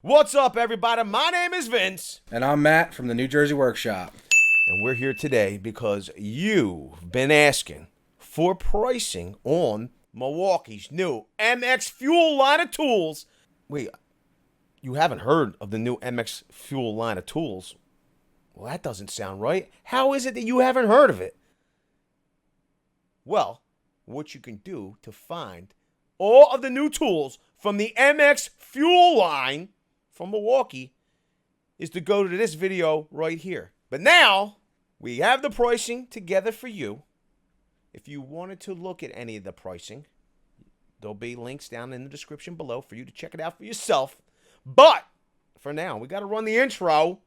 What's up, everybody? My name is Vince. And I'm Matt from the New Jersey Workshop. And we're here today because you've been asking for pricing on Milwaukee's new MX Fuel line of tools. Wait, you haven't heard of the new MX Fuel line of tools? Well, that doesn't sound right. How is it that you haven't heard of it? Well, what you can do to find all of the new tools from the MX Fuel line from Milwaukee is to go to this video right here. But now we have the pricing together for you. If you wanted to look at any of the pricing, there'll be links down in the description below for you to check it out for yourself. But for now, we got to run the intro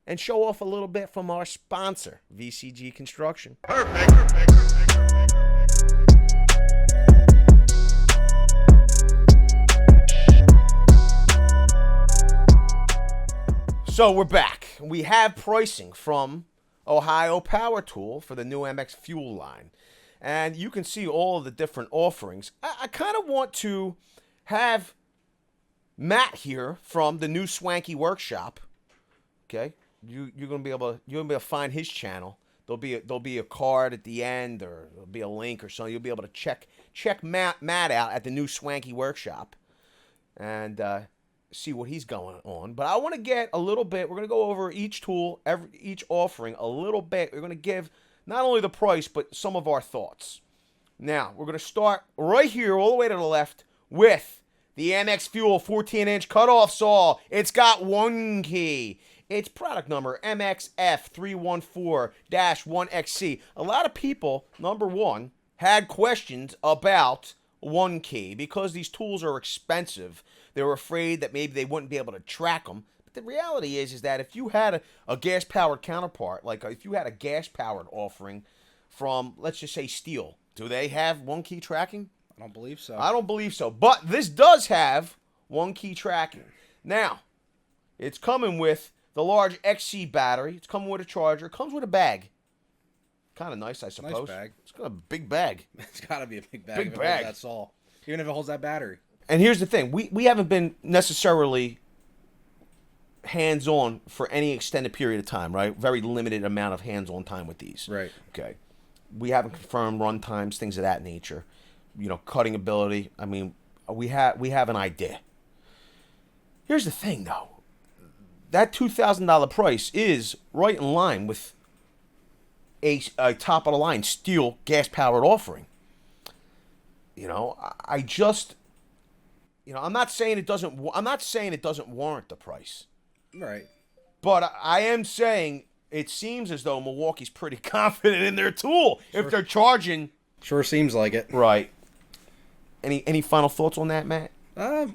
and show off a little bit from our sponsor, VCG Construction. Perfect. So we're back. We have pricing from Ohio Power Tool for the new MX Fuel line. And you can see all of the different offerings. I kind of want to have Matt here from the new Swanky Workshop. Okay? You're gonna be able to find his channel. There'll be a card at the end, or there'll be a link or something. You'll be able to check Matt out at the new Swanky Workshop. And see what he's going on. But I want to get a little bit, we're going to go over each tool, each offering a little bit. We're going to give not only the price, but some of our thoughts. Now, we're going to start right here, all the way to the left, with the MX Fuel 14-inch cutoff saw. It's got one key. It's product number MXF314-1XC. A lot of people, number one, had questions about one key because these tools are expensive. They were afraid that maybe they wouldn't be able to track them. But the reality is that if you had a gas-powered counterpart, like if you had a gas-powered offering from, let's just say, Steel, do they have one-key tracking? I don't believe so. I don't believe so. But this does have one-key tracking. Now, it's coming with the large XC battery. It's coming with a charger. It comes with a bag. Kind of nice, I suppose. Nice bag. It's got a big bag. It's got to be a big bag. Big bag. That's all. Even if it holds that battery. And here's the thing. We haven't been necessarily hands-on for any extended period of time, right? Very limited amount of hands-on time with these. Right. Okay. We haven't confirmed run times, things of that nature. You know, cutting ability. I mean, we have an idea. Here's the thing, though. That $2,000 price is right in line with a top-of-the-line Steel gas-powered offering. You know, I just... You know, I'm not saying it doesn't warrant the price. Right. But I am saying it seems as though Milwaukee's pretty confident in their tool if they're charging. Sure seems like it. Right. Any final thoughts on that, Matt? I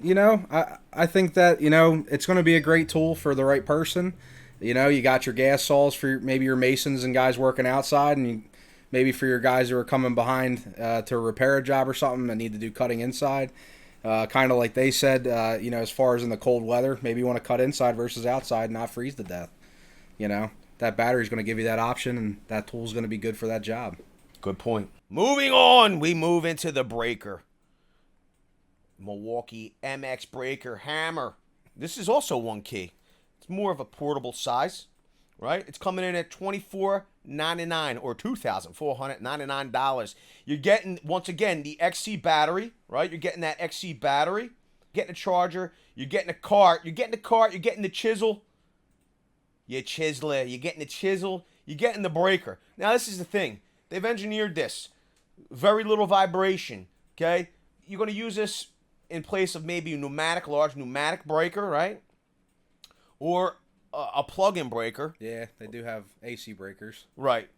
think that, it's going to be a great tool for the right person. You got your gas saws for maybe your masons and guys working outside, and maybe for your guys who are coming behind to repair a job or something and need to do cutting inside. Kind of like they said, as far as in the cold weather, maybe you want to cut inside versus outside and not freeze to death. That battery's going to give you that option, and that tool's going to be good for that job. Good point. Moving on, we move into the breaker. Milwaukee MX Breaker Hammer. This is also one key. It's more of a portable size, right? It's coming in at $24.99 or $2,499. You're getting, once again, the XC battery, right? You're getting that XC battery, you're getting a charger, you're getting a cart, you're getting the chisel. You chiseler, you're getting the chisel, you're getting the breaker. Now, this is the thing. They've engineered this. Very little vibration, okay? You're going to use this in place of maybe a large pneumatic breaker, right? Or a plug-in breaker. Yeah, they do have AC breakers. Right.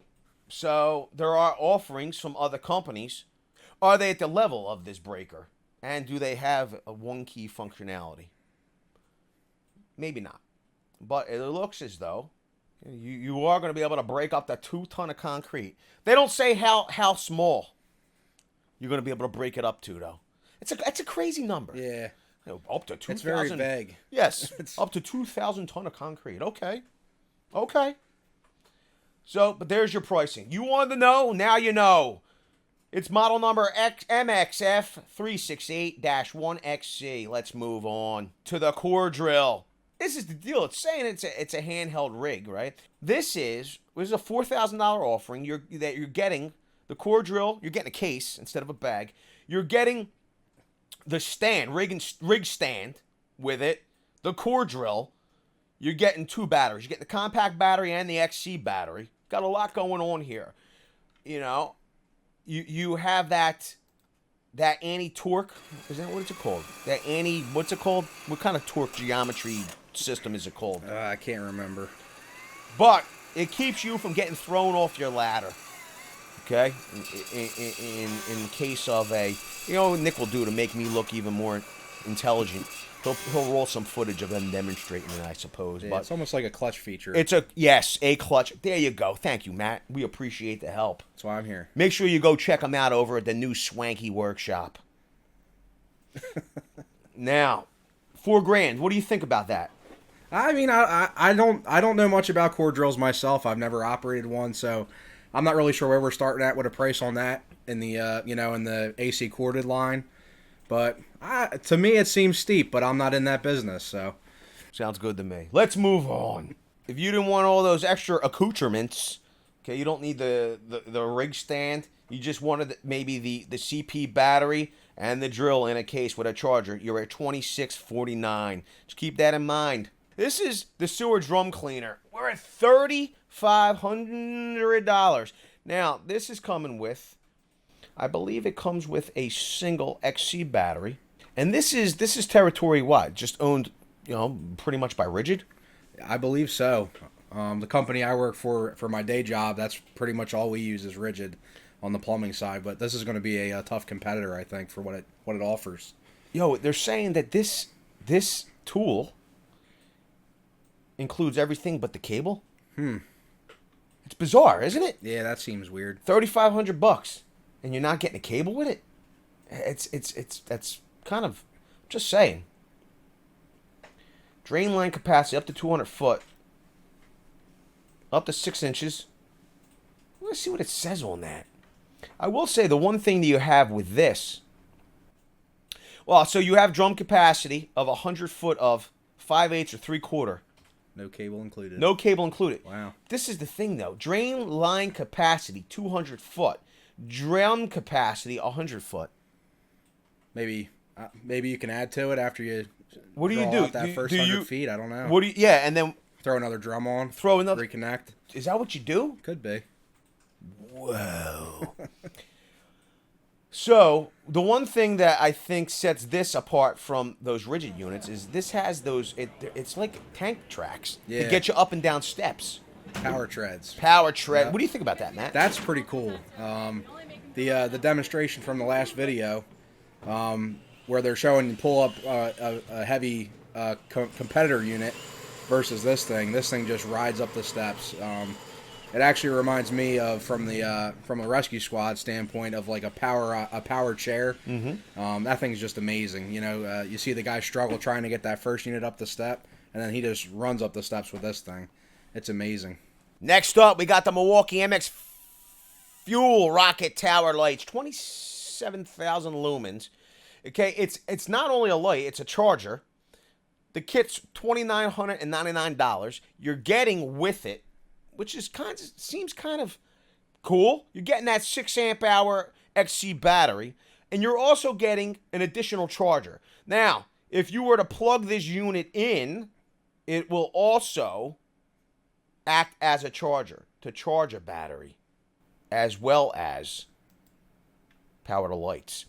So there are offerings from other companies. Are they at the level of this breaker? And do they have a one-key functionality? Maybe not. But it looks as though you are going to be able to break up that 2 ton of concrete. They don't say how small you're going to be able to break it up to, though. It's a crazy number. Yeah. Up to 2,000. It's very vague. Yes. Up to 2,000 ton of concrete. Okay. So, but there's your pricing. You wanted to know? Now you know. It's model number MXF368-1XC. Let's move on to the core drill. This is the deal. It's saying it's a handheld rig, right? This is a $4,000 offering. You're getting the core drill. You're getting a case instead of a bag. You're getting the stand, rig stand with it, the core drill. You're getting 2 batteries. You get the compact battery and the XC battery. Got a lot going on here. You know, you have that anti-torque. Is that what it's called? What's it called? What kind of torque geometry system is it called? I can't remember. But it keeps you from getting thrown off your ladder. Okay? In case of Nick will do to make me look even more intelligent. He'll roll some footage of them demonstrating it, I suppose. Yeah, but it's almost like a clutch feature. It's a clutch. There you go. Thank you, Matt. We appreciate the help. That's why I'm here. Make sure you go check them out over at the new swanky workshop. Now, $4,000. What do you think about that? I mean, I don't know much about core drills myself. I've never operated one, so I'm not really sure where we're starting at with a price on that in the in the AC corded line. But to me, it seems steep, but I'm not in that business, so. Sounds good to me. Let's move on. If you didn't want all those extra accoutrements, okay, you don't need the rig stand. You just wanted maybe the CP battery and the drill in a case with a charger. You're at $26.49. Just keep that in mind. This is the sewer drum cleaner. We're at $3,500. Now, this is coming with, I believe it comes with a single XC battery. And this is territory wide, just owned, pretty much by Rigid. I believe so. The company I work for my day job, that's pretty much all we use is Rigid on the plumbing side. But this is going to be a tough competitor, I think, for what it offers. They're saying that this tool includes everything but the cable. It's bizarre, isn't it? Yeah, that seems weird. $3,500, and you're not getting a cable with it. That's kind of, just saying. Drain line capacity up to 200 foot, up to 6 inches. Let's see what it says on that. I will say the one thing that you have with this. Well, so you have drum capacity of 100 foot of 5/8 or 3/4. No cable included. No cable included. Wow. This is the thing, though. Drain line capacity, 200 foot. Drum capacity, 100 foot. Maybe you can add to it after you. What do you draw do? out that first 100 feet. I don't know. And then throw another drum on. Reconnect. Is that what you do? Could be. Whoa. So, the one thing that I think sets this apart from those Rigid units is this has those, it's like tank tracks to get you up and down steps. Power treads. Power tread. Yep. What do you think about that, Matt? That's pretty cool. The demonstration from the last video, where they're showing you pull up a heavy competitor unit versus this thing. This thing just rides up the steps. It actually reminds me of from a rescue squad standpoint of like a power chair. Mm-hmm. That thing's just amazing. You see the guy struggle trying to get that first unit up the step, and then he just runs up the steps with this thing. It's amazing. Next up, we got the Milwaukee MX Fuel Rocket Tower Lights, 27,000 lumens. Okay, it's not only a light, it's a charger. The kit's $2,999. You're getting with it, which is seems kind of cool. You're getting that 6 amp hour XC battery, and you're also getting an additional charger. Now, if you were to plug this unit in, it will also act as a charger to charge a battery, as well as power the lights.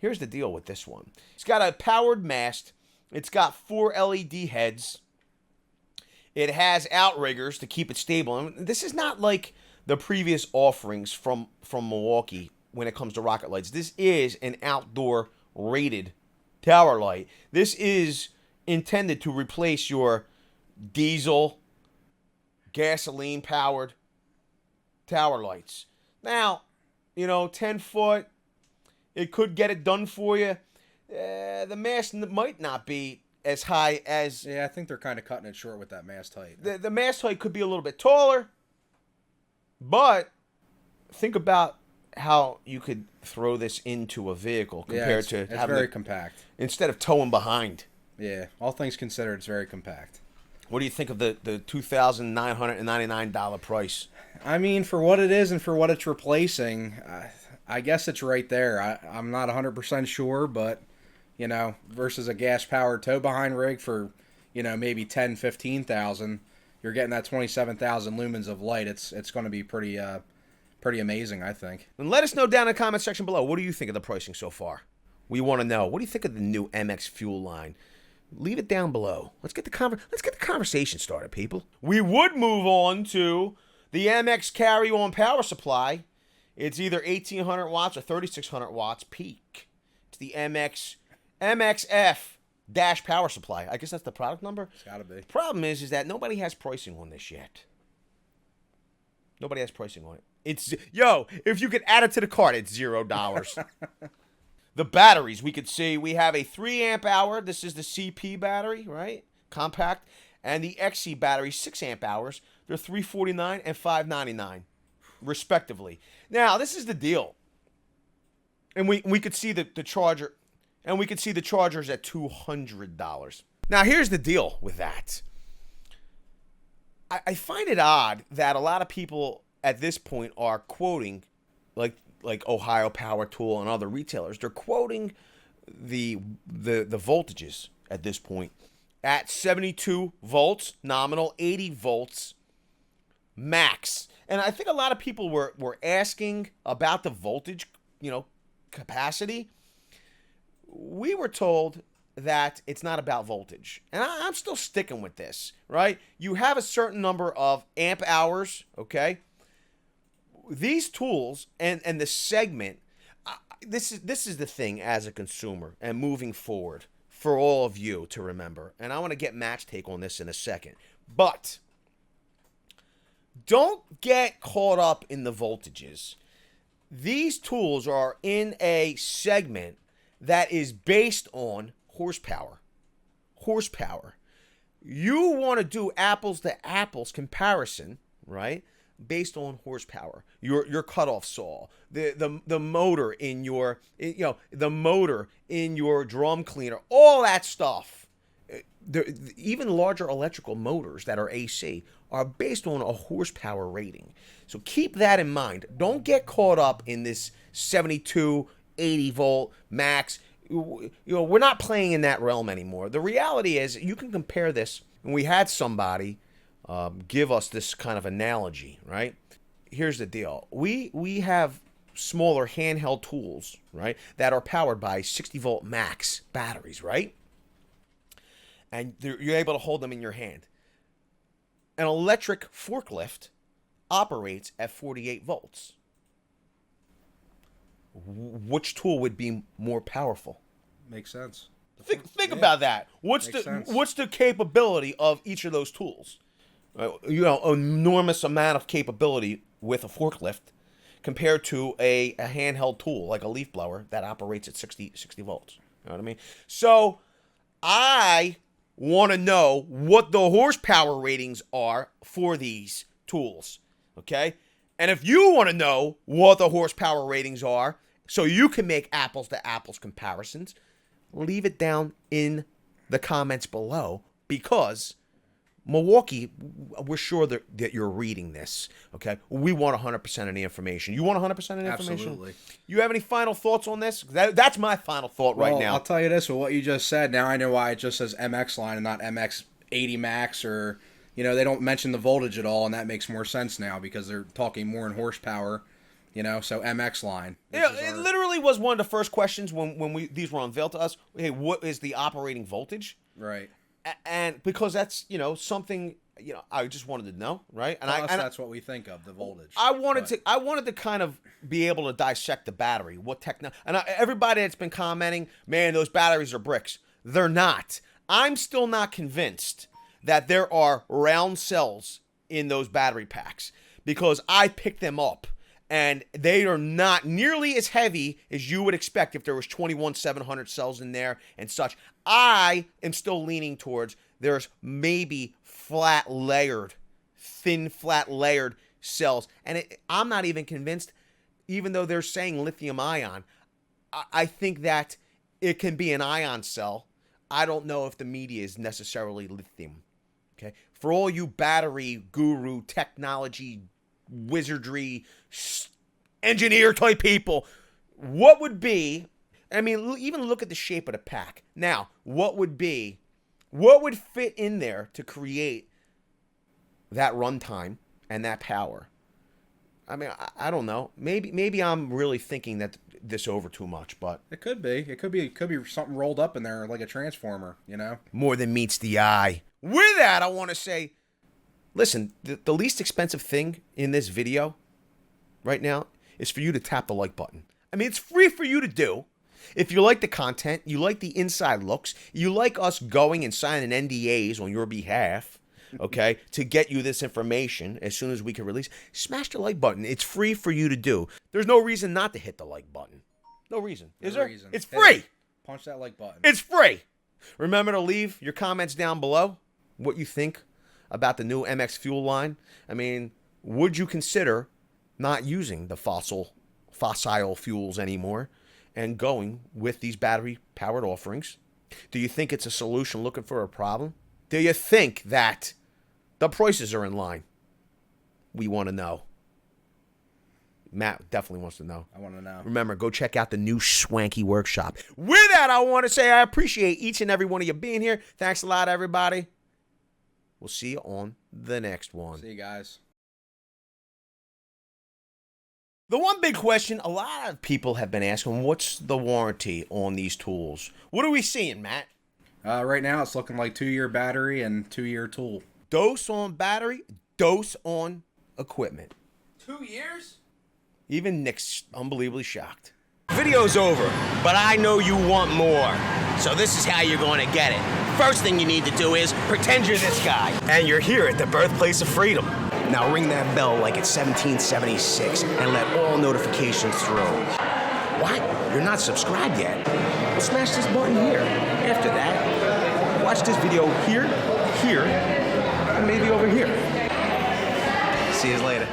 Here's the deal with this one. It's got a powered mast. It's got 4 LED heads. It has outriggers to keep it stable. And this is not like the previous offerings from Milwaukee when it comes to rocket lights. This is an outdoor rated tower light. This is intended to replace your diesel, gasoline-powered tower lights. Now, 10 foot, it could get it done for you. The mast might not be as high as... Yeah, I think they're kind of cutting it short with that mast height. The mast height could be a little bit taller, but think about how you could throw this into a vehicle compared to it's having very it, compact. instead of towing behind. Yeah, all things considered, it's very compact. What do you think of the $2,999 price? I mean, for what it is and for what it's replacing, I guess it's right there. I'm not 100% sure, but, versus a gas-powered tow-behind rig for, maybe 10, 15,000, you're getting that 27,000 lumens of light. It's going to be pretty amazing, I think. And let us know down in the comment section below. What do you think of the pricing so far? We want to know. What do you think of the new MX Fuel line? Leave it down below. Let's get the conversation started, people. We would move on to the MX carry-on power supply. It's either 1,800 watts or 3,600 watts peak. It's the MXF dash power supply. I guess that's the product number. It's got to be. Problem is that nobody has pricing on this yet. Nobody has pricing on it. If you could add it to the cart, it's $0. The batteries, we could see we have a 3 amp hour. This is the CP battery, right? Compact. And the XC battery, 6 amp hours. They're $349 and $599, respectively. Now, this is the deal. And we could see the charger, and we could see the chargers at $200. Now, here's the deal with that. I find it odd that a lot of people at this point are quoting, like Ohio Power Tool and other retailers, they're quoting the voltages at this point at 72 volts nominal, 80 volts max. And I think a lot of people were asking about the voltage, capacity. We were told that it's not about voltage. And I'm still sticking with this, right? You have a certain number of amp hours, okay? These tools and the segment, this is the thing as a consumer and moving forward for all of you to remember. And I want to get Matt's take on this in a second. But don't get caught up in the voltages. These tools are in a segment that is based on horsepower. You want to do apples to apples comparison, right? Based on horsepower, your cutoff saw, the motor in your, the motor in your drum cleaner, all that stuff. Even larger electrical motors that are AC are based on a horsepower rating. So keep that in mind. Don't get caught up in this 72, 80 volt max. We're not playing in that realm anymore. The reality is you can compare this, and we had somebody give us this kind of analogy, right? Here's the deal. We have smaller handheld tools, right, that are powered by 60 volt max batteries, right? And you're able to hold them in your hand. An electric forklift operates at 48 volts. Which tool would be more powerful? Makes sense. Think about that. What's the capability of each of those tools? Enormous amount of capability with a forklift compared to a handheld tool like a leaf blower that operates at 60 volts. You know what I mean? So I want to know what the horsepower ratings are for these tools, okay? And if you want to know what the horsepower ratings are so you can make apples to apples comparisons, leave it down in the comments below, because Milwaukee, we're sure that you're reading this, okay? We want 100% of the information. You want 100% of the information? Absolutely. You have any final thoughts on this? That's my final thought right now. I'll tell you this, with what you just said, now I know why it just says MX line and not MX 80 max, or, they don't mention the voltage at all, and that makes more sense now because they're talking more in horsepower, so MX line. Yeah, it literally was one of the first questions when these were unveiled to us. Hey, what is the operating voltage? Right. And because that's, something, I just wanted to know, right? And that's what we think of, the voltage. I wanted to kind of be able to dissect the battery, everybody that's been commenting, man, those batteries are bricks. They're not. I'm still not convinced that there are round cells in those battery packs, because I picked them up and they are not nearly as heavy as you would expect if there was 21,700 cells in there and such. I am still leaning towards there's maybe thin flat layered cells, and I'm not even convinced even though they're saying lithium ion, I think that it can be an ion cell. I don't know if the media is necessarily lithium. Okay, for all you battery guru, technology, wizardry, engineer type people, what would be? I mean, even look at the shape of the pack. Now, what would fit in there to create that runtime and that power? I mean, I don't know. Maybe I'm really thinking that this over too much, but It could be. It could be something rolled up in there like a transformer, you know? more than meets the eye. With that, I want to say, listen, the least expensive thing in this video right now is for you to tap the like button. I mean, it's free for you to do. If you like the content, you like the inside looks, you like us going and signing NDAs on your behalf, okay, to get you this information as soon as we can release, smash the like button. It's free for you to do. There's no reason not to hit the like button. No reason. Is there? It's free. Punch that like button. It's free. Remember to leave your comments down below. What you think about the new MX Fuel line. I mean, would you consider not using the fossil fuels anymore and going with these battery-powered offerings? Do you think it's a solution looking for a problem? Do you think that the prices are in line? We want to know. Matt definitely wants to know. I want to know. Remember, go check out the new swanky workshop. With that, I want to say I appreciate each and every one of you being here. Thanks a lot, everybody. We'll see you on the next one. See you guys. The one big question a lot of people have been asking, what's the warranty on these tools? What are we seeing, Matt? Right now, it's looking like 2-year battery and 2-year tool. Dose on battery, dose on equipment. 2 years? Even Nick's unbelievably shocked. Video's over, but I know you want more. So this is how you're going to get it. First thing you need to do is pretend you're this guy. And you're here at the birthplace of freedom. Now ring that bell like it's 1776 and let all notifications through. What? You're not subscribed yet? Well, smash this button here. After that, watch this video here, and maybe over here. See you later.